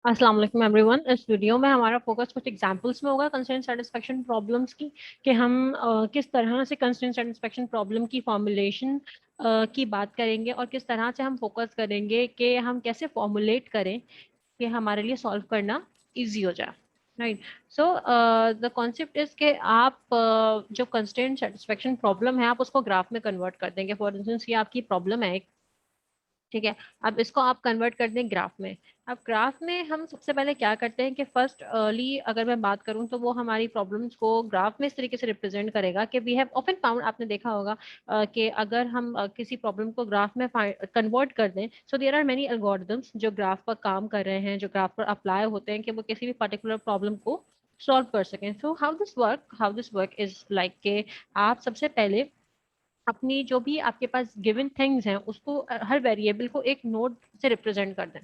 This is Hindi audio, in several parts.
अस्सलाम वालेकुम एवरीवन। इस वीडियो में हमारा फोकस कुछ एग्जांपल्स में होगा कंस्ट्रेंट सेटिस्फेक्शन प्रॉब्लम्स की, कि हम किस तरह से कंस्ट्रेंट सेटिस्फेक्शन प्रॉब्लम की फॉर्मुलेशन की बात करेंगे और किस तरह से हम फोकस करेंगे कि हम कैसे फॉर्मुलेट करें कि हमारे लिए सॉल्व करना इजी हो जाए। Right. So the concept is कि आप जो कंस्ट्रेंट सेटिस्फेक्शन प्रॉब्लम है आप उसको ग्राफ में कन्वर्ट कर देंगे। फॉर इंस्टेंस ये आपकी प्रॉब्लम है, ठीक है। अब इसको आप कन्वर्ट कर दें ग्राफ में। अब ग्राफ में हम सबसे पहले क्या करते हैं कि फर्स्ट अर्ली अगर मैं बात करूं तो वो हमारी प्रॉब्लम्स को ग्राफ में इस तरीके से रिप्रेजेंट करेगा कि वी हैव ऑफन फाउंड, आपने देखा होगा कि अगर हम किसी प्रॉब्लम को ग्राफ में कन्वर्ट कर दें, so there are many algorithms जो ग्राफ पर काम कर रहे हैं, जो ग्राफ पर अप्लाई होते हैं कि वो किसी भी पर्टिकुलर प्रॉब्लम को सॉल्व कर सकें। So how this work is like के आप सबसे पहले अपनी जो भी आपके पास गिवन थिंग्स हैं उसको हर वेरिएबल को एक नोड से रिप्रेजेंट कर दें,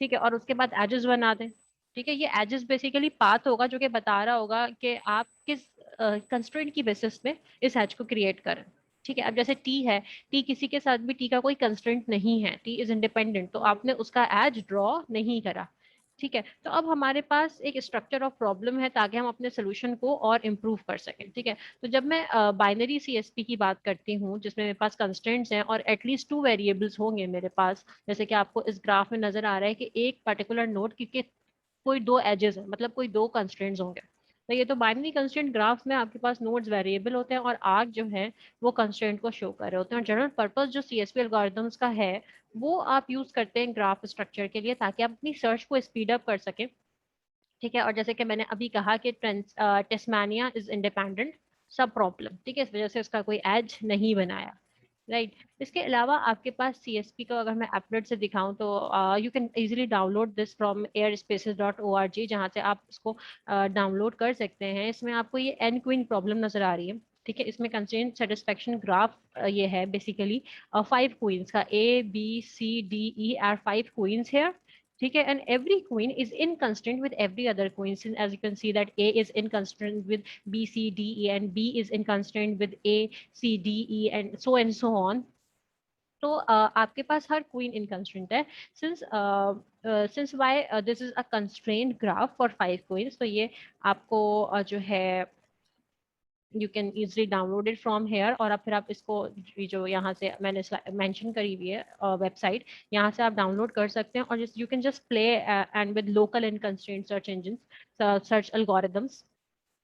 ठीक है। और उसके बाद एजेस बना दें, ठीक है। ये एजेस बेसिकली पाथ होगा जो कि बता रहा होगा कि आप किस कंस्ट्रेंट की बेसिस पे इस एज को क्रिएट करें, ठीक है। अब जैसे टी है, टी किसी के साथ भी टी का कोई कंस्ट्रेंट नहीं है, टी इज इंडिपेंडेंट, तो आपने उसका एज ड्रॉ नहीं करा, ठीक है। तो अब हमारे पास एक स्ट्रक्चर ऑफ प्रॉब्लम है ताकि हम अपने सोल्यूशन को और इम्प्रूव कर सकें, ठीक है। तो जब मैं बाइनरी सीएसपी की बात करती हूँ जिसमें मेरे पास कंस्ट्रेंट्स हैं और एटलीस्ट टू वेरिएबल्स होंगे मेरे पास, जैसे कि आपको इस ग्राफ में नजर आ रहा है कि एक पर्टिकुलर नोड की कोई दो एजेस है, मतलब कोई दो कंस्ट्रेंट्स होंगे। तो ये तो बाइनरी कंस्ट्रेंट ग्राफ में आपके पास नोड्स वेरिएबल होते हैं और आर्क जो है वो कंस्ट्रेंट को शो कर रहे होते हैं। और जनरल पर्पस जो सीएसपी एल्गोरिथम्स का है वो आप यूज करते हैं ग्राफ स्ट्रक्चर के लिए ताकि आप अपनी सर्च को स्पीड अप कर सकें, ठीक है। और जैसे कि मैंने अभी कहा कि टेस्मानिया इज इंडिपेंडेंट सब प्रॉब्लम, ठीक है, इस वजह से उसका कोई एज नहीं बनाया, राइट। इसके अलावा आपके पास सीएसपी का अगर मैं एपलेट से दिखाऊं तो you can easily download this from airspaces.org, जहाँ से आप इसको डाउनलोड कर सकते हैं। इसमें आपको ये एन क्वीन प्रॉब्लम नजर आ रही है, ठीक है। इसमें कंस्ट्रेंट सेटिस्फेक्शन ग्राफ ये है बेसिकली 5 क्वींस का, A B C D E are 5 queens है, ठीक है। And every queen is in constraint with every other queen, as you can see that A is in constraint with B C D E and B is in constraint with A C D E and so on. तो आपके पास हर क्वीन इन कंस्ट्रेंट है। Since since why this is a constraint graph for 5 queens, तो ये आपको जो है you can easily download it from here. और अब फिर आप इसको जो यहाँ से मैंने मेंशन करी हुई है वेबसाइट, यहाँ से आप डाउनलोड कर सकते हैं और you can just play and with local and constraint search engine search algorithms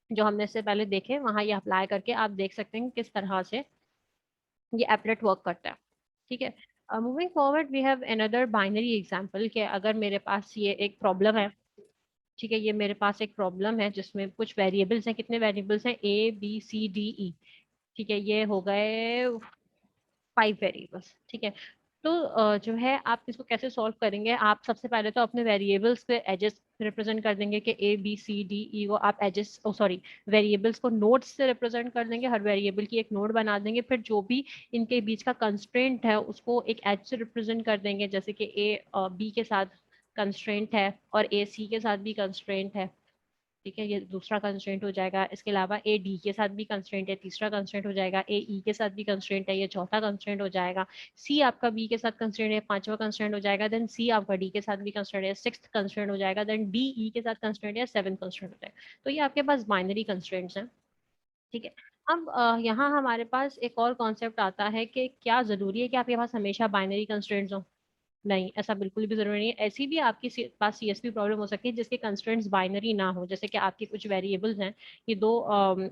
जो हमने इससे पहले देखे, वहां ये अप्लाई करके आप देख सकते हैं किस तरह से ये एपलेट वर्क करता है, ठीक है। Moving forward we have another binary example कि अगर मेरे पास ये एक प्रॉब्लम है, ठीक है, ये मेरे पास एक प्रॉब्लम है जिसमें कुछ वेरिएबल्स हैं। कितने वेरिएबल्स हैं? A B C D E, ठीक है, ये हो गए 5 वेरिएबल्स, ठीक है। तो जो है आप इसको कैसे सॉल्व करेंगे? आप सबसे पहले तो अपने वेरिएबल्स के एजेस रिप्रेजेंट कर देंगे कि A B C D E को आप एजेस सॉरी वेरिएबल्स को नोड्स से रिप्रेजेंट कर देंगे, हर वेरिएबल की एक नोड बना देंगे। फिर जो भी इनके बीच का कंस्ट्रेंट है उसको एक एज से रिप्रेजेंट कर देंगे, जैसे कि A B के साथ कंस्ट्रेंट है और A C के साथ भी कंस्ट्रेंट है, ठीक है, ये दूसरा कंस्ट्रेंट हो जाएगा। इसके अलावा ए डी के साथ भी कंस्ट्रेंट है, तीसरा कंस्ट्रेंट हो जाएगा। ए ई के साथ भी कंस्ट्रेंट है, ये चौथा कंस्ट्रेंट हो जाएगा। सी आपका बी के साथ कंस्ट्रेंट है, पांचवा कंस्ट्रेंट हो जाएगा। देन सी आपका डी के साथ भी कंस्ट्रेंट है, सिक्स्थ कंस्ट्रेंट हो जाएगा। देन डी ई के साथ कंस्ट्रेंट है, सेवन कंस्ट्रेंट हो जाएगा। तो ये आपके पास बाइनरी कंस्ट्रेंट्स हैं, ठीक है। अब यहाँ हमारे पास एक और कॉन्सेप्ट आता है कि क्या जरूरी है कि आपके पास हमेशा बाइनरी कंस्ट्रेंट्स हो? नहीं, ऐसा बिल्कुल भी जरूरी नहीं है। ऐसी भी आपकी पास सीएसपी प्रॉब्लम हो सकती है जिसके कंस्ट्रेंट्स बाइनरी ना हो, जैसे कि आपके कुछ वेरिएबल्स हैं ये दो।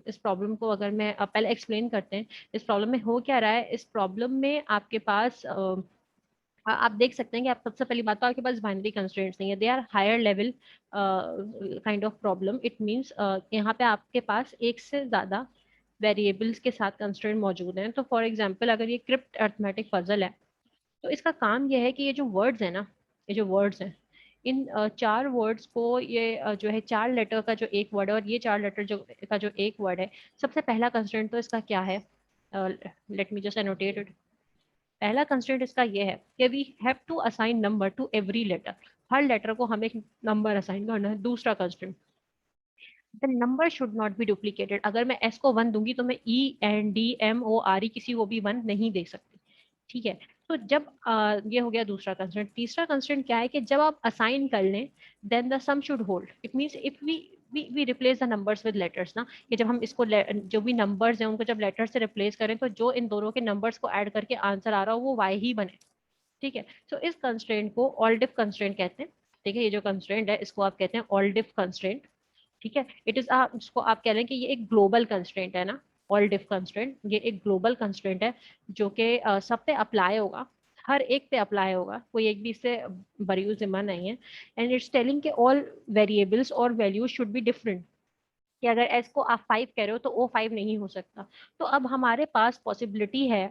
इस प्रॉब्लम को अगर मैं पहले एक्सप्लेन करते हैं, इस प्रॉब्लम में हो क्या रहा है। इस प्रॉब्लम में आपके पास आप देख सकते हैं कि आप सबसे पहली बात तो आपके पास बाइनरी कंस्ट्रेंट्स नहीं है, they are higher level kind of problem. It means यहाँ पे आपके पास एक से ज्यादा वेरिएबल्स के साथ कंस्ट्रेंट मौजूद हैं। तो फॉर एग्जांपल अगर ये क्रिप्ट अरिथमेटिक पजल है तो इसका काम यह है कि ये जो वर्ड्स है ना, ये जो वर्ड्स हैं, इन चार वर्ड्स को ये जो है चार लेटर का जो एक वर्ड है और ये चार लेटर जो का जो एक वर्ड है, सबसे पहला कंस्ट्रेंट तो इसका क्या है? Let me just annotate it. पहला कंस्ट्रेंट इसका ये है कि we have to assign number to every letter, हर लेटर को हमें एक नंबर असाइन करना है। दूसरा constraint, the number should not be duplicated. अगर मैं एस को 1 दूंगी तो मैं E N D M O R E किसी को भी 1 नहीं दे सकती, ठीक है। तो जब ये हो गया दूसरा कंस्ट्रेंट। तीसरा कंस्ट्रेंट क्या है कि जब आप असाइन कर लें then the sum should hold. It means if we replace the numbers with letters ना, कि जब हम इसको जो भी नंबर्स हैं उनको जब लेटर से रिप्लेस करें तो जो इन दोनों के नंबर्स को ऐड करके आंसर आ रहा हो वो वाई ही बने। ठीक है, सो इस कंस्ट्रेंट को ऑल डिफ कंस्ट्रेंट कहते हैं। ठीक है, ये जो कंस्ट्रेंट है इसको आप कहते हैं ऑल डिफ कंस्ट्रेंट। ठीक है, इट इज इसको आप कह रहे हैं कि ये एक ग्लोबल कंस्ट्रेंट है ना। ऑल डिफ कंस्ट्रेंट ये एक ग्लोबल कंस्ट्रेंट है जो कि सब पे अप्लाई होगा, हर एक पे अप्लाई होगा, कोई एक भी इससे बरी जिम्मा नहीं है। एंड इट्स टेलिंग कि ऑल वेरिएबल्स और वैल्यूज शुड बी डिफरेंट। कि अगर एस को आप 5 कह रहे हो तो ओ 5 नहीं हो सकता। तो अब हमारे पास पॉसिबिलिटी है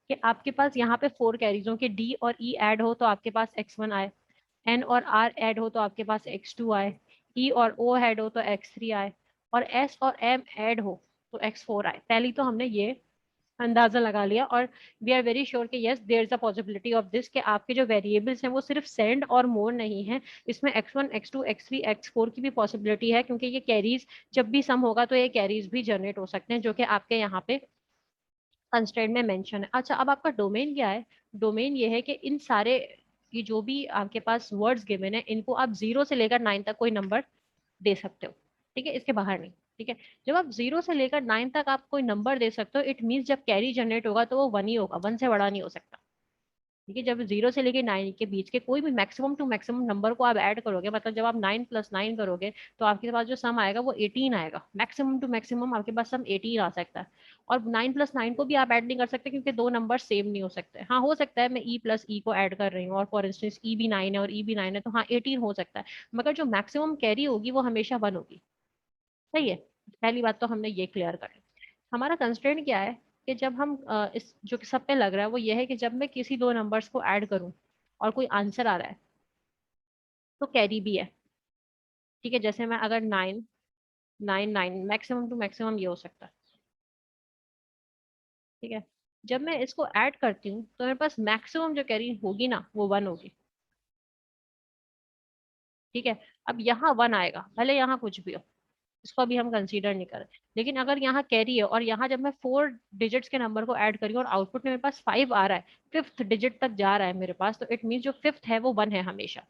कि आपके पास यहाँ पे 4 कैरीज हो कि डी और ई ऐड हो तो आपके पास x1 आए, एन और आर ऐड हो तो आपके पास x2 आए, ई और ओ ऐड हो तो x3 आए, और एस और एम ऐड हो तो x4 आए। पहली तो हमने ये अंदाजा लगा लिया, और वी आर वेरी श्योर कि yes there is a possibility of this, कि आपके जो वेरिएबल्स हैं वो सिर्फ सेंड और मोर नहीं है, इसमें x1 x2 x3 x4 की भी पॉसिबिलिटी है, क्योंकि ये कैरीज जब भी सम होगा तो ये कैरीज भी जनरेट हो सकते हैं जो कि आपके यहाँ पे कंस्ट्रेंट में मेंशन है। अच्छा, अब आपका डोमेन क्या है? डोमेन ये है कि इन सारे ये जो भी आपके पास वर्ड्स गिवन है इनको आप 0 से लेकर 9 तक कोई नंबर दे सकते हो। ठीक है, इसके बाहर नहीं। ठीक है, जब आप 0 से लेकर 9 तक आप कोई नंबर दे सकते हो इट मीन्स जब कैरी जनरेट होगा तो वो 1 ही होगा, 1 से बड़ा नहीं हो सकता। ठीक है, जब 0 से लेकर 9 के बीच के कोई भी मैक्सिमम टू मैक्सिमम नंबर को आप ऐड करोगे, मतलब जब आप 9 प्लस 9 करोगे तो आपके पास जो सम आएगा वो 18 आएगा। मैक्सिमम टू मैक्सिमम आपके पास सम 18 आ सकता है। और 9 प्लस 9 को भी आप ऐड नहीं कर सकते क्योंकि दो नंबर सेम नहीं हो सकते। हाँ, हो सकता है मैं ई प्लस ई को ऐड कर रही हूँ और फॉर इंस्टेंस ई भी 9 है और ई भी 9 है तो हाँ 18 हो सकता है, मगर जो मैक्सिमम कैरी होगी वो हमेशा 1 होगी। सही है, पहली बात तो हमने ये क्लियर कर ली। हमारा कंस्ट्रेंट क्या है कि जब हम इस जो कि सब पे लग रहा है वो ये है कि जब मैं किसी दो नंबर्स को ऐड करूं और कोई आंसर आ रहा है तो कैरी भी है। ठीक है, जैसे मैं अगर 9 9 9 मैक्सिमम टू मैक्सिमम ये हो सकता है। ठीक है, जब मैं इसको ऐड करती हूँ तो मेरे पास मैक्सिमम जो कैरी होगी ना वो 1 होगी। ठीक है, अब यहाँ 1 आएगा भले यहाँ कुछ भी हो, इसको अभी हम कंसीडर नहीं करें। लेकिन अगर यहाँ कैरी है और यहाँ जब मैं 4 डिजिट्स के नंबर को ऐड करी और आउटपुट में मेरे पास 5 आ रहा है, फिफ्थ डिजिट तक जा रहा है मेरे पास, तो इट मीन जो फिफ्थ है वो 1 है हमेशा।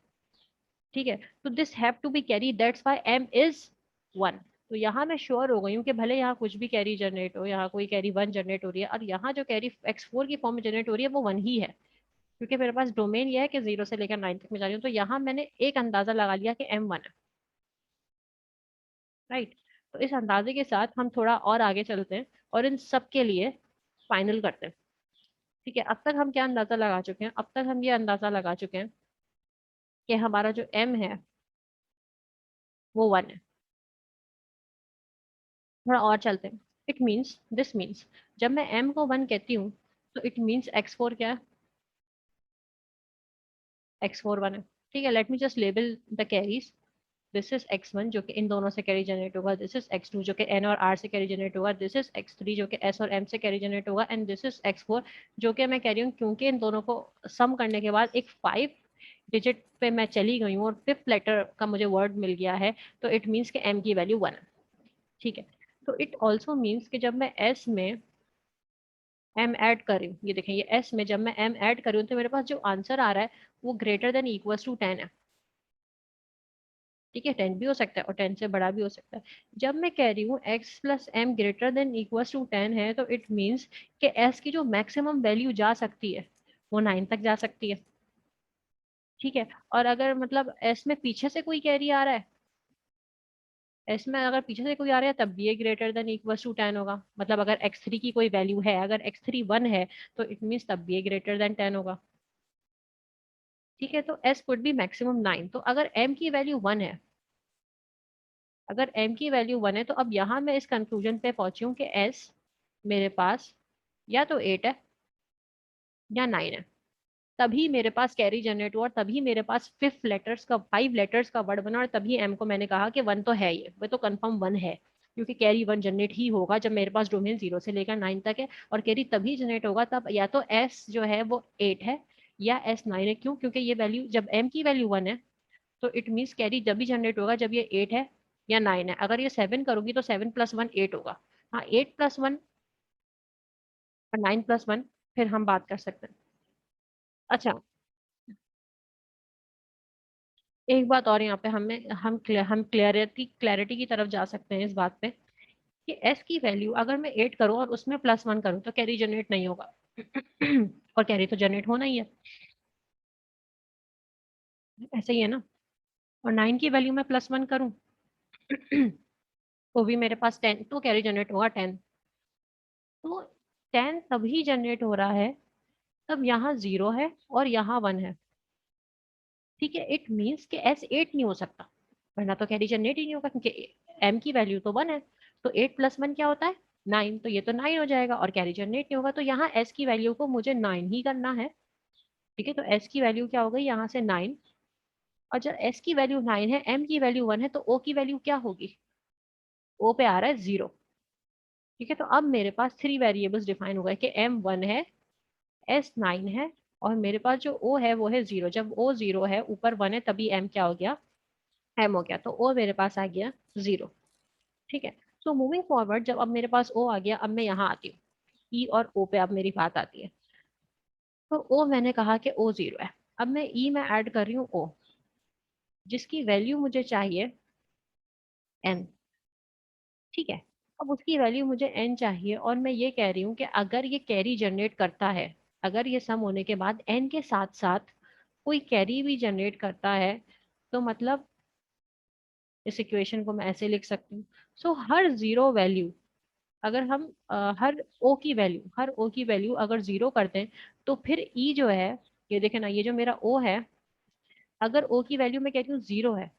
ठीक है, तो this have to be carry, that's why M is 1। तो यहाँ मैं श्योर हो गई हूँ कि भले यहाँ कुछ भी कैरी जनरेट हो, यहाँ कोई कैरी 1 जनरेट हो रही है और यहाँ जो कैरी x4 की फॉर्म में जनरेट हो रही है वो 1 ही है, क्योंकि मेरे पास डोमेन ये है कि 0 से लेकर 9 तक मैं जा रही हूँ। तो यहाँ मैंने एक अंदाजा लगा लिया कि m 1 है। राइट, तो इस अंदाजे के साथ हम थोड़ा और आगे चलते हैं और इन सब के लिए फाइनल करते हैं। ठीक है, अब तक हम क्या अंदाजा लगा चुके हैं? अब तक हम ये अंदाजा लगा चुके हैं कि हमारा जो m है वो 1 है। थोड़ा और चलते हैं। इट मीन्स दिस मीन्स जब मैं m को 1 कहती हूँ तो इट मीन्स x4 क्या है? x4 1 है। ठीक है, let me just label the carries. This is x1 जो कि इन दोनों से कैरी जनरेट होगा, दिस इज x2 जो कि n और r से कैरी जनरेट होगा, दिस इज x3 जो कि s और m से कैरी जनरेट होगा, एंड दिस इज x4 जो कि मैं कह रही हूँ क्योंकि इन दोनों को सम करने के बाद एक 5 डिजिट पे मैं चली गई हूँ और फिफ्थ लेटर का मुझे वर्ड मिल गया है, तो इट मीन्स कि m की वैल्यू 1 है। ठीक है, तो इट ऑल्सो मीन्स कि जब मैं s में m ऐड कर रही हूँ, ये देखें ये s में जब मैं m ऐड कर रही हूँ तो मेरे पास जो आंसर आ रहा है वो ग्रेटर देन इक्वल्स टू 10 है। ठीक है, 10 भी हो सकता है और 10 से बड़ा भी हो सकता है। जब मैं कह रही हूँ x plus M greater than equals to 10 है तो इट मीन्स कि s की जो मैक्सिमम वैल्यू जा सकती है वो 9 तक जा सकती है। ठीक है, और अगर मतलब s में पीछे से कोई कैरी आ रहा है, s में अगर पीछे से कोई आ रहा है तब भी ये ग्रेटर देन इक्वल्स टू 10 होगा। मतलब अगर x3 की कोई वैल्यू है, अगर x3 1 है तो इट मीन्स तब भी ये ग्रेटर देन 10 होगा। ठीक है, तो s कुड बी मैक्सिमम 9। तो अगर m की वैल्यू 1 है, अगर m की वैल्यू 1 है तो अब यहाँ मैं इस कंक्लूजन पे पहुंची हूँ कि s मेरे पास या तो 8 है या 9 है। तभी मेरे पास कैरी जनरेट हुआ और तभी मेरे पास फिफ्थ लेटर्स का 5 लेटर्स का वर्ड बना और तभी m को मैंने कहा कि 1 तो है, ये वो तो कंफर्म 1 है, क्योंकि कैरी 1 जनरेट ही होगा जब मेरे पास डोमेन 0 से लेकर 9 तक है। और कैरी तभी जनरेट होगा तब या तो s जो है वो 8 है या s 9 है। क्यों? क्योंकि ये वैल्यू जब m की वैल्यू 1 है तो इट मीन्स कैरी जब भी जनरेट होगा जब ये 8 है या 9 है। अगर ये 7 करोगी तो 7 प्लस 1 8 होगा। हाँ, 8 प्लस 1 और 9 प्लस 1 फिर हम बात कर सकते हैं। अच्छा, एक बात और यहाँ पे हम क्लैरिटी की तरफ जा सकते हैं इस बात पे कि एस की वैल्यू अगर मैं 8 करूँ और उसमें +1 करूँ तो कैरी जनरेट नहीं होगा। और कैरी तो जनरेट होना ही है, ऐसे ही है ना। और 9 की वैल्यू में +1 करूँ तो भी मेरे पास 10, तो कैरी जनरेट होगा 10। तो 10 तभी जनरेट हो रहा है तब यहाँ 0 है और यहाँ 1 है। ठीक है, इट मीन्स कि एस 8 नहीं हो सकता, वरना तो कैरी जनरेट ही नहीं होगा, क्योंकि एम की वैल्यू तो 1 है। तो 8 + 1 क्या होता है? 9। तो ये तो 9 हो जाएगा और कैरी जनरेट नहीं होगा। तो यहाँ एस की वैल्यू को मुझे 9 ही करना है। ठीक है, तो एस की वैल्यू क्या हो गई यहाँ से 9। और जब एस की वैल्यू 9 है, एम की वैल्यू 1 है, तो ओ की वैल्यू क्या होगी? ओ पे आ रहा है 0। ठीक है, तो अब मेरे पास 3 वेरिएबल्स डिफाइन हो गए कि एम 1 है, एस 9 है, और मेरे पास जो ओ है वो है 0। जब ओ 0 है, ऊपर 1 है, तभी एम क्या हो गया? एम हो गया। तो ओ मेरे पास आ गया 0। ठीक है, सो मूविंग फॉरवर्ड, जब अब मेरे पास ओ आ गया, अब मैं यहाँ आती हूँ, ई और ओ पे अब मेरी बात आती है। तो ओ मैंने कहा कि ओ 0 है। अब मैं ई में ऐड कर रही हूँ ओ, जिसकी वैल्यू मुझे चाहिए एन। ठीक है, अब उसकी वैल्यू मुझे एन चाहिए, और मैं ये कह रही हूँ कि अगर ये कैरी जनरेट करता है, अगर ये सम होने के बाद एन के साथ साथ कोई कैरी भी जनरेट करता है, तो मतलब इस इक्वेशन को मैं ऐसे लिख सकती हूँ। सो हर 0 वैल्यू, अगर हम हर ओ की वैल्यू अगर 0 करते हैं, तो फिर ई जो है, ये देखे ना, ये जो मेरा ओ है, अगर ओ की वैल्यू मैं कह रही हूँ 0 है,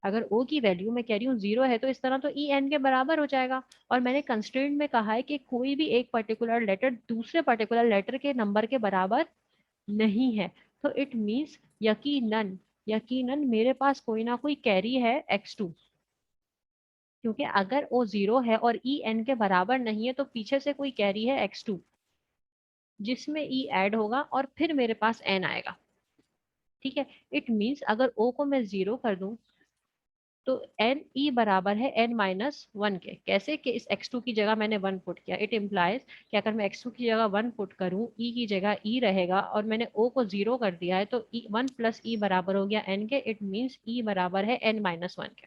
अगर ओ की वैल्यू मैं कह रही हूँ 0 है, तो इस तरह तो ई एन के बराबर हो जाएगा। और मैंने कंस्ट्रेंट में कहा है कि कोई भी एक पर्टिकुलर लेटर दूसरे पर्टिकुलर लेटर के नंबर के बराबर नहीं है। तो इट मीन्स यकीनन यकीनन मेरे पास कोई ना कोई कैरी है x2, क्योंकि अगर ओ 0 है और ई एन के बराबर नहीं है, तो पीछे से कोई कैरी है x2, जिसमें ई ऐड होगा और फिर मेरे पास एन आएगा। ठीक है, इट मीन्स अगर ओ को मैं 0 कर दूं, तो एन ई बराबर है n-1 के। कैसे? कि इस x2 की जगह मैंने 1 पुट किया। इट इम्प्लाइज कि अगर मैं x2 की जगह 1 पुट करूं, ई की जगह ई रहेगा, और मैंने ओ को 0 कर दिया है, तो 1 + ई बराबर हो गया n के। इट मीन्स ई बराबर है n-1 के।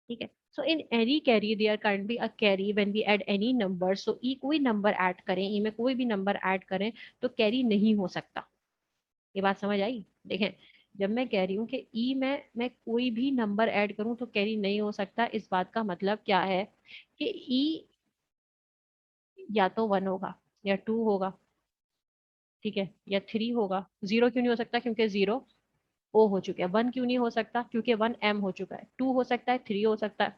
ठीक है, so in any carry there can be a carry when we add any number. So ई कोई नंबर ऐड करें, ई में कोई भी नंबर ऐड करें, तो कैरी नहीं हो सकता। ये बात समझ आई? देखें, जब मैं कह रही हूँ कि ई में मैं कोई भी नंबर ऐड करूं तो कैरी नहीं हो सकता, इस बात का मतलब क्या है कि ई या तो 1 होगा, या 2 होगा, ठीक है, या 3 होगा। 0 क्यों नहीं हो सकता? क्योंकि 0 ओ हो चुके हैं। 1 क्यों नहीं हो सकता? क्योंकि 1 एम हो चुका है। 2 हो सकता है, 3 हो सकता है,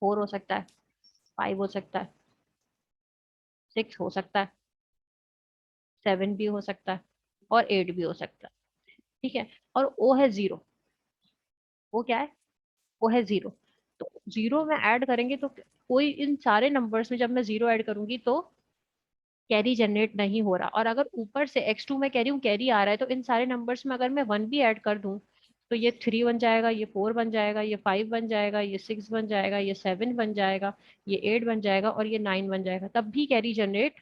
4 हो सकता है, 5 हो सकता है, 6 हो सकता है, 7 भी हो सकता है, और 8 भी हो सकता है। ठीक है, और ओ है 0। वो क्या है? वो है 0। तो 0 में ऐड करेंगे तो कोई इन सारे नंबर्स में जब मैं 0 ऐड करूंगी तो कैरी जनरेट नहीं हो रहा। और अगर ऊपर से x2 में कह रही हूँ कैरी आ रहा है, तो इन सारे नंबर्स में अगर मैं 1 भी ऐड कर दूं, तो ये 3 बन जाएगा, ये 4 बन जाएगा, ये 5 बन जाएगा, ये 6 बन जाएगा, ये 7 बन जाएगा, ये 8 बन जाएगा, और ये 9 बन जाएगा, तब भी कैरी जनरेट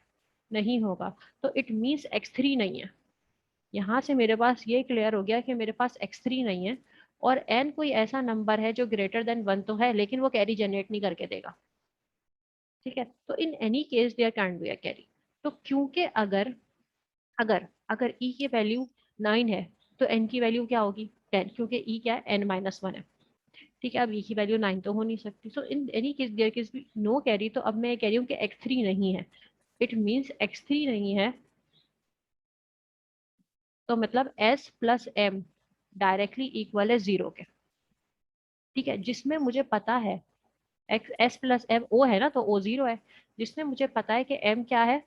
नहीं होगा। तो इट मीन्स x3 नहीं है। यहाँ से मेरे पास ये क्लियर हो गया कि मेरे पास x3 नहीं है, और n कोई ऐसा नंबर है जो ग्रेटर देन 1 तो है, लेकिन वो कैरी जनरेट नहीं करके देगा। ठीक है, तो in any case there can be a carry. तो क्योंकि अगर अगर अगर ई की वैल्यू 9 है, तो एन की वैल्यू क्या होगी? 10, क्योंकि ई क्या है? n-1 है। ठीक है, अब ई की वैल्यू 9 तो हो नहीं सकती। So in any case there case be no carry. तो अब मैं कह रही हूँ कि x3 नहीं है। इट मीन्स x3 नहीं है, तो मतलब s + m डायरेक्टली इक्वल है 0 के। ठीक है, जिसमें मुझे पता है एक्स s + m o है ना, तो o 0 है। जिसमें मुझे पता है कि m क्या है?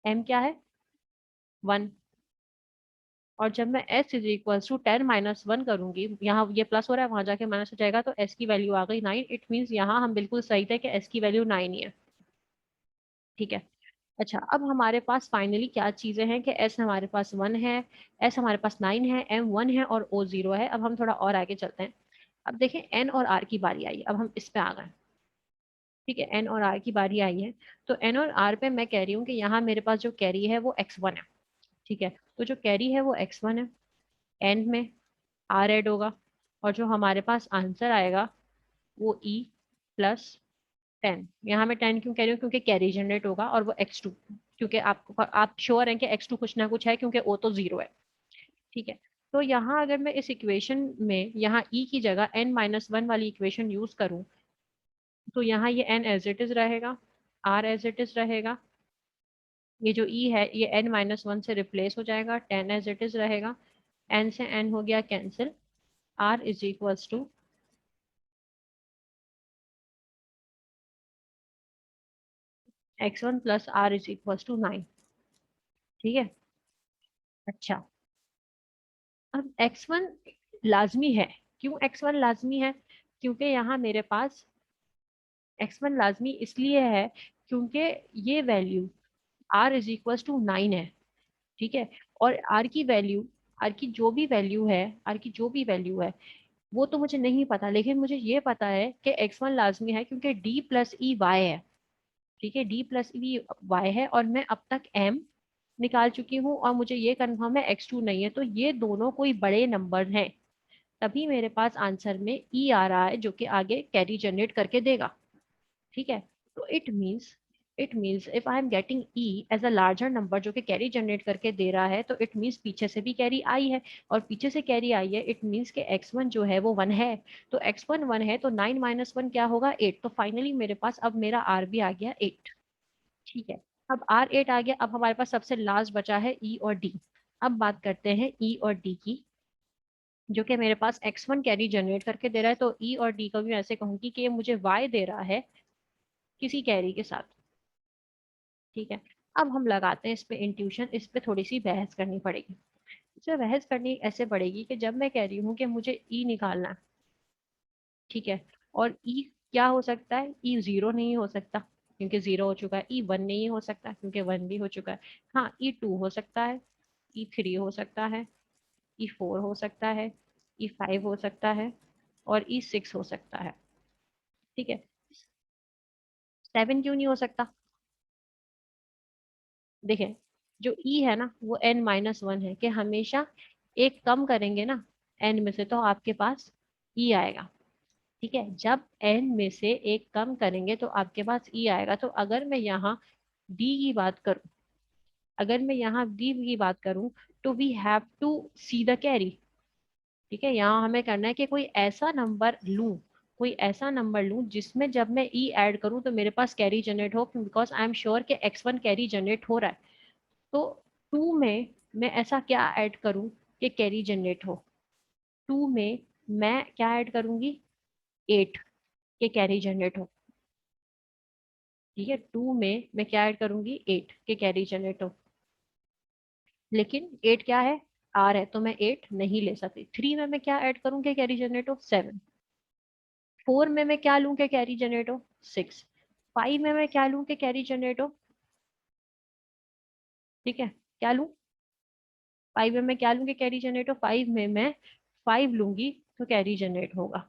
m क्या है? 1। और जब मैं s = 10-1 करूंगी, यहाँ ये प्लस हो रहा है, वहां जाके माइनस हो जाएगा, तो s की वैल्यू आ गई 9। इट मीन्स यहाँ हम बिल्कुल सही थे कि s की वैल्यू 9 ही है। ठीक है, अच्छा, अब हमारे पास फाइनली क्या चीजें हैं कि s हमारे पास 1 है, s हमारे पास 9 है, m 1 है, और o 0 है। अब हम थोड़ा और आगे चलते हैं। अब देखें, n और r की बारी आई, अब हम इस पे आ गए। ठीक है, एन और आर की बारी आई है। तो एन और आर पे मैं कह रही हूँ कि यहाँ मेरे पास जो कैरी है वो x1 है। ठीक है, तो जो कैरी है वो x1 है, एन में आर ऐड होगा, और जो हमारे पास आंसर आएगा वो ई प्लस 10। यहाँ मैं 10 क्यों कह रही हूँ, क्योंकि कैरी जनरेट होगा, और वो x2, क्योंकि आपको आप श्योर हैं कि x2 कुछ ना कुछ है, क्योंकि ओ तो 0 है। ठीक है, तो यहाँ अगर मैं इस इक्वेशन में यहाँ ई की जगह n-1 वाली इक्वेशन यूज करूँ, तो यहाँ ये n एज इट इज रहेगा, r एज इट इज रहेगा, ये जो e है ये n-1 से रिप्लेस हो जाएगा, 10 एज इट इज रहेगा, n से n हो गया cancel, r is equals to x1 plus r is equals to 9। ठीक है, अच्छा, अब x1 लाजमी है। क्यों x1 लाजमी है? क्योंकि यहाँ मेरे पास x1 लाजमी इसलिए है क्योंकि ये value r is equals to 9 है। ठीक है, और r की वैल्यू, r की जो भी वैल्यू है, r की जो भी वैल्यू है वो तो मुझे नहीं पता, लेकिन मुझे ये पता है कि x1 लाजमी है क्योंकि d प्लस ई वाई है। ठीक है, d प्लस ई वाई है, और मैं अब तक m निकाल चुकी हूँ, और मुझे ये कंफर्म है x2 नहीं है, तो ये दोनों कोई बड़े नंबर हैं, तभी मेरे पास आंसर में ई आ रहा है जो कि आगे कैरी जनरेट करके देगा। ठीक है, तो it means if I am getting E as a larger number जो कि कैरी जनरेट करके दे रहा है, तो इट मीन्स पीछे से भी कैरी आई है, और पीछे से कैरी आई है, इट मीन्स के x1 जो है वो 1 है। तो x1 1 है, तो 9-1 क्या होगा, 8। तो फाइनली मेरे पास अब मेरा आर भी आ गया 8। ठीक है, अब आर 8 आ गया, अब हमारे पास सबसे लास्ट बचा है ई और डी। अब बात करते हैं ई और डी की, जो कि मेरे पास x1 कैरी जनरेट करके दे रहा है, तो ई और डी को भी मैं ऐसे कहूंगी कि ये मुझे y दे रहा है किसी कैरी के साथ। ठीक है, अब हम लगाते हैं इस पे इंट्यूशन, इस पे थोड़ी सी बहस करनी पड़ेगी। इसमें बहस करनी ऐसे पड़ेगी कि जब मैं कह रही हूँ कि मुझे ई निकालना है, ठीक है, और ई क्या हो सकता है, ई 0 नहीं हो सकता क्योंकि 0 हो चुका है, ई 1 नहीं हो सकता क्योंकि 1 भी हो चुका है, हाँ ई 2 हो सकता है, ई 3 हो सकता है, ई 4 हो सकता है, ई 5 हो सकता है, और ई 6 हो सकता है। ठीक है, 7 क्यों नहीं हो सकता? देखिए, जो ई है ना वो n-1 है, कि हमेशा एक कम करेंगे ना n में से, तो आपके पास ई आएगा। ठीक है, जब n में से एक कम करेंगे तो आपके पास ई आएगा। तो अगर मैं यहाँ d की बात करूं, अगर मैं यहाँ d की बात करूं, तो we have to see the carry. ठीक है, यहाँ हमें करना है कि कोई ऐसा नंबर लूं, कोई ऐसा नंबर लूं जिसमें जब मैं ई ऐड करूं तो मेरे पास कैरी जनरेट हो, बिकॉज आई एम श्योर कि x1 कैरी जनरेट हो रहा है। तो 2 में मैं ऐसा क्या ऐड करूं कि कैरी जनरेट हो? 2 में मैं क्या ऐड करूंगी, 8 के कैरी जनरेट हो। ठीक है, 2 में मैं क्या ऐड करूंगी, 8 के कैरी जनरेट हो। लेकिन 8 क्या है, आर है, तो मैं 8 नहीं ले सकती। 3 में मैं क्या ऐड करूँ कि कैरी जनरेट हो, 7। 4 में मैं क्या लूँ कि कैरी जनरेट हो, 6। 5 में मैं क्या लूँ कि कैरी जनरेट हो, ठीक है, क्या लूँ, 5 में मैं क्या लूंगी कैरी जनरेट हो, 5 में मैं 5 लूंगी तो कैरी जनरेट होगा।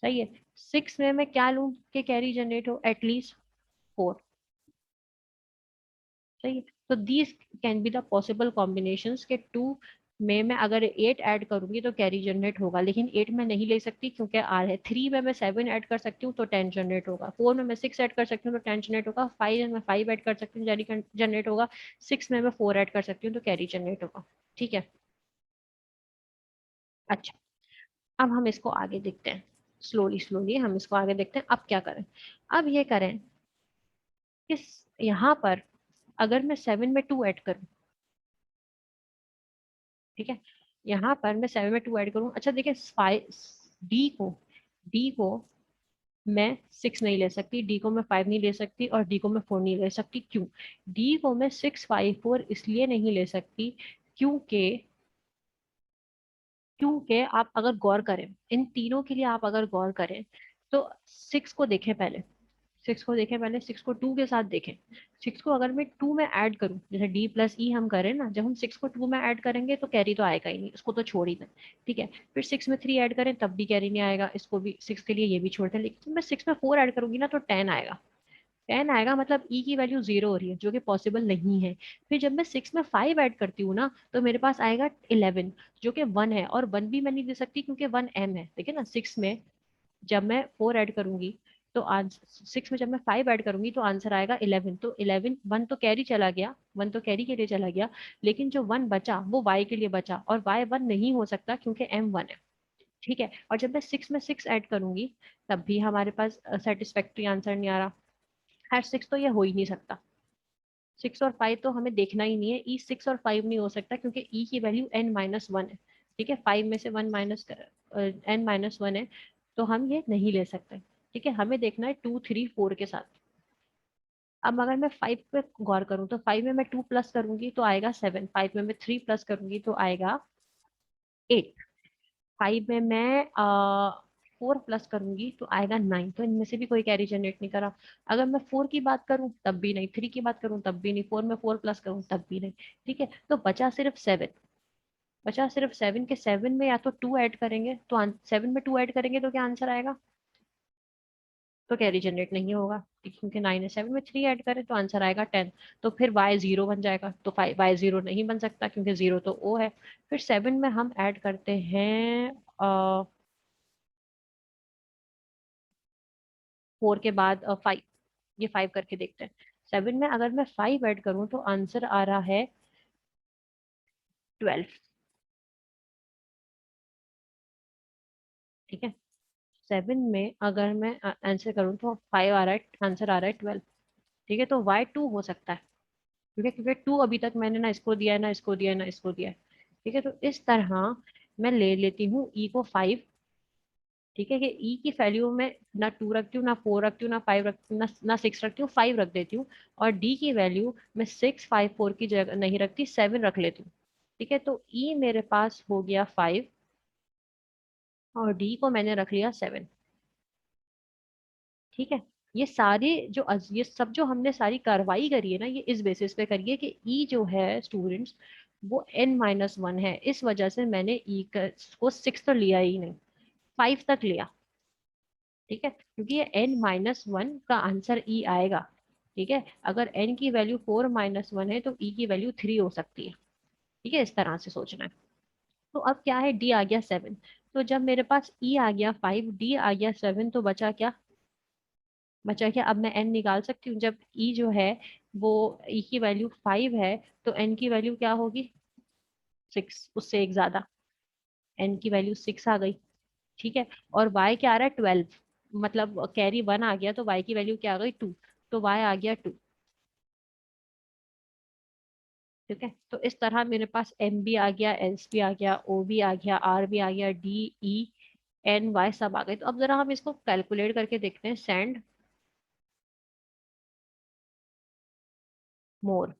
सही है, 6 में मैं क्या लूं कि कैरी जनरेट हो, एटलीस्ट 4। सही है, तो these can be the possible combinations के 2 में मैं अगर 8 ऐड करूंगी तो कैरी जनरेट होगा, लेकिन 8 में नहीं ले सकती क्योंकि आर है। 3 में मैं 7 ऐड कर सकती हूँ तो 10 जनरेट होगा। 4 में मैं 6 ऐड कर सकती हूँ तो 10 जनरेट होगा। 5 में मैं 5 ऐड कर सकती हूँ, कैरी जनरेट होगा। 6 में मैं 4 ऐड कर सकती हूँ तो कैरी जनरेट होगा। ठीक है, अच्छा, अब हम इसको आगे देखते हैं, स्लोली स्लोली हम इसको आगे देखते हैं। अब क्या करें, अब ये करें कि यहाँ पर अगर मैं 7 में 2 ऐड करूँ, ठीक है, यहाँ पर मैं 7 में 2 ऐड करूँ। अच्छा देखिए, डी को डी को मैं 6 नहीं ले सकती, डी को मैं 5 नहीं ले सकती, और डी को मैं 4 नहीं ले सकती। क्यों? डी को मैं 6, 5, 4 इसलिए नहीं ले सकती क्योंकि क्योंकि आप अगर गौर करें, इन तीनों के लिए आप अगर गौर करें तो 6 को देखें पहले। सिक्स को देखें पहले, सिक्स को टू के साथ देखें। सिक्स को अगर मैं टू में ऐड करूं, जैसे डी प्लस ई हम करें ना, जब हम सिक्स को टू में ऐड करेंगे तो कैरी तो आएगा ही नहीं, उसको तो छोड़ ही दें। ठीक है, फिर सिक्स में थ्री ऐड करें तब भी कैरी नहीं आएगा, इसको भी सिक्स के लिए ये भी छोड़ दें। लेकिन मैं सिक्स में फोर ऐड करूंगी ना तो 10 आएगा। 10 आएगा मतलब ई की वैल्यू जीरो हो रही है, जो कि पॉसिबल नहीं है। फिर जब मैं सिक्स में फाइव ऐड करती हूँ ना तो मेरे पास आएगा 11, जो कि वन है, और वन भी मैं नहीं दे सकती क्योंकि वन एम है। देखिए ना, सिक्स में जब मैं फोर ऐड करूंगी तो आंसर, सिक्स में जब मैं फाइव ऐड करूंगी तो आंसर आएगा 11। तो 11, वन तो कैरी चला गया, वन तो कैरी के लिए चला गया, लेकिन जो वन बचा वो वाई के लिए बचा, और वाई वन नहीं हो सकता क्योंकि एम वन है। ठीक है, और जब मैं सिक्स में सिक्स ऐड करूंगी तब भी हमारे पास सेटिस्फैक्ट्री आंसर नहीं आ रहा। खैर सिक्स तो ये हो ही नहीं सकता, सिक्स और फाइव तो हमें देखना ही नहीं है। ई सिक्स और फाइव नहीं हो सकता क्योंकि ई की वैल्यू एन माइनस वन है। ठीक है, फाइव में से one minus N minus one है, तो हम ये नहीं ले सकते। ठीक है, हमें देखना है टू थ्री फोर के साथ। अब अगर मैं फाइव पे गौर करूं तो फाइव में मैं टू प्लस करूंगी तो आएगा सेवन, फाइव में मैं थ्री प्लस करूंगी तो आएगा एट, फाइव में मैं फोर प्लस करूंगी तो आएगा नाइन। तो इनमें से भी कोई कैरी जनरेट नहीं करा। अगर मैं फोर की बात करूं तब भी नहीं, थ्री की बात करूं तब भी नहीं, फोर में फोर प्लस करूं तब भी नहीं। ठीक है, तो बचा सिर्फ सेवन। बचा सिर्फ सेवन, के सेवन में या तो टू ऐड करेंगे तो सेवन में टू ऐड करेंगे तो क्या आंसर आएगा? तो कैरी जनरेट नहीं होगा क्योंकि नाइन है। सेवन में थ्री ऐड करें तो आंसर आएगा 10। तो फिर वाई जीरो बन जाएगा, तो फाइव वाई जीरो नहीं बन सकता क्योंकि जीरो तो ओ है। फिर सेवन में हम ऐड करते हैं फोर के बाद फाइव। ये फाइव करके देखते हैं। सेवन में अगर मैं फाइव ऐड करूं तो आंसर आ रहा है 12। ठीक है, सेवन में अगर मैं आंसर करूं तो फाइव आ रहा है, आंसर आ रहा है 12। ठीक है, तो वाई टू हो सकता है क्योंकि टू अभी तक मैंने ना इसको दिया है ना इसको दिया है ना इसको दिया है। ठीक है, तो इस तरह मैं ले लेती हूँ ई को फाइव। ठीक है, कि ई की वैल्यू में ना टू रखती हूँ, ना फोर रखती हूँ, ना फाइव रखती हूँ, ना सिक्स रखती हूँ, फाइव रख देती हूँ। और डी की वैल्यू मैं सिक्स फाइव फोर की जगह नहीं रखती, सेवन रख लेती हूँ। ठीक है, तो ई मेरे पास हो गया फाइव और डी को मैंने रख लिया सेवन। ठीक है, ये सारे जो ये सब जो हमने सारी कार्रवाई करी है ना, ये इस बेसिस पे करी है कि ई जो है स्टूडेंट्स वो n माइनस वन है। इस वजह से मैंने ई को सिक्स तो लिया ही नहीं, फाइव तक लिया। ठीक है, क्योंकि ये n माइनस वन का आंसर ई आएगा। ठीक है, अगर n की वैल्यू फोर माइनस वन है तो ई की वैल्यू थ्री हो सकती है। ठीक है, इस तरह से सोचना है। तो अब क्या है, डी आ गया सेवन। तो जब मेरे पास ई आ गया फाइव, डी आ गया सेवन, तो बचा क्या? बचा क्या? अब मैं एन निकाल सकती हूँ। जब ई जो है वो ई की वैल्यू फाइव है तो एन की वैल्यू क्या होगी? सिक्स, उससे एक ज्यादा। एन की वैल्यू सिक्स आ गई। ठीक है, और वाई क्या आ रहा है? 12। मतलब कैरी वन आ गया तो वाई की वैल्यू क्या आ गई? टू। तो वाई आ गया टू। ठीक है, तो इस तरह मेरे पास एम भी आ गया, एस भी आ गया, ओ भी आ गया, आर भी आ गया, डी ई एन वाई सब आ गए। तो अब जरा हम इसको कैलकुलेट करके देखते हैं। सेंड मोर।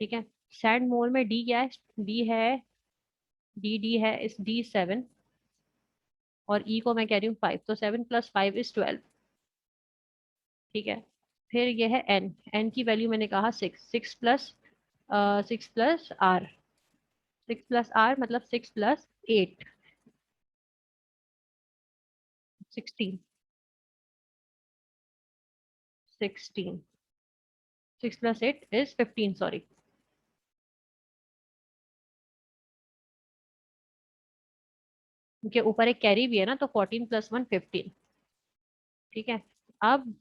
ठीक है, सेंड मोर में डी क्या है? डी है, डी है इस डी सेवन, और ई को मैं कह रही हूँ फाइव, तो सेवन प्लस फाइव इज 12। ठीक है, फिर ये है एन। एन की वैल्यू मैंने कहा six, six plus R, six plus R मतलब six plus eight, 16। 16, six plus eight is 15, sorry. क्योंकि ऊपर एक कैरी भी है ना, तो 14 प्लस वन 15। ठीक है, अब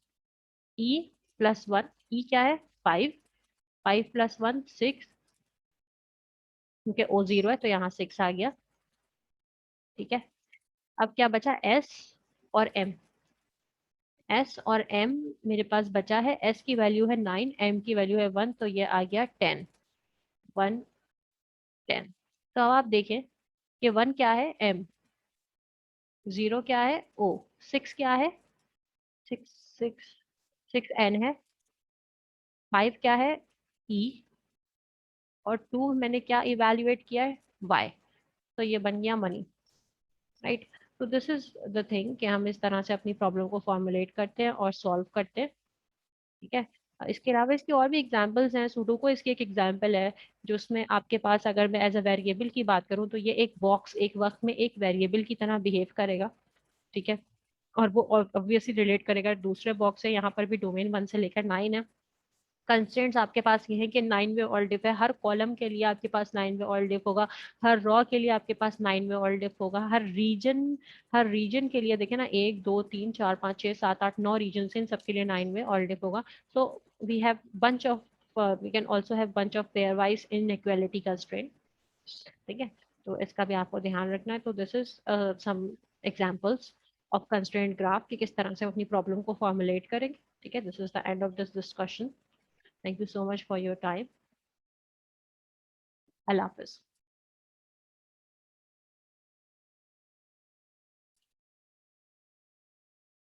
ई प्लस वन, ई क्या है? Five, five plus one six, क्योंकि ओ जीरो है तो यहाँ सिक्स आ गया। ठीक है, अब क्या बचा? एस और एम। एस और एम मेरे पास बचा है। एस की वैल्यू है नाइन, एम की वैल्यू है वन, तो ये आ गया 10। वन, 10। तो अब आप देखें कि वन क्या है? एम। जीरो क्या है? ओ। सिक्स क्या है? सिक्स, सिक्स, सिक्स एन है। फाइव क्या है? ई। और टू मैंने क्या इवेल्युएट किया है? वाई। तो ये बन गया मनी। राइट। तो दिस इज द थिंग कि हम इस तरह से अपनी प्रॉब्लम को फॉर्मुलेट करते हैं और सॉल्व करते हैं। ठीक है। इसके अलावा इसके और भी एग्जांपल्स हैं। सुडोकू इसकी एक एग्जांपल है, जो उसमें आपके पास, अगर मैं एज अ वेरिएबल की बात करूं, तो ये एक बॉक्स एक वक्त में एक वेरिएबल की तरह बिहेव करेगा। ठीक है। और वो ऑब्वियसली रिलेट करेगा दूसरे बॉक्स से। यहाँ पर भी डोमेन 1 से लेकर 9 है। कंस्ट्रेंट्स आपके पास ये है कि 9 वे ऑल डिफ है, हर कॉलम के लिए आपके पास 9 वे ऑल डिफ होगा, हर रॉ के लिए आपके पास 9 वे ऑल डिफ होगा, हर रीजन के लिए देखे ना, 1 2 3 4 5 6 7 8 9 रीजन, इन सबके लिए 9 वे ऑल डिफ होगा। So we have bunch of we can also have bunch of pairwise inequality constraint. ठीक है। तो इसका भी आपको ध्यान रखना है। तो this is some examples of constraint graph कि किस तरह से हम अपनी प्रॉब्लम को फॉर्मुलेट करेंगे। ठीक है। This is the end of this discussion. Thank you so much for your time. Allah Hafiz.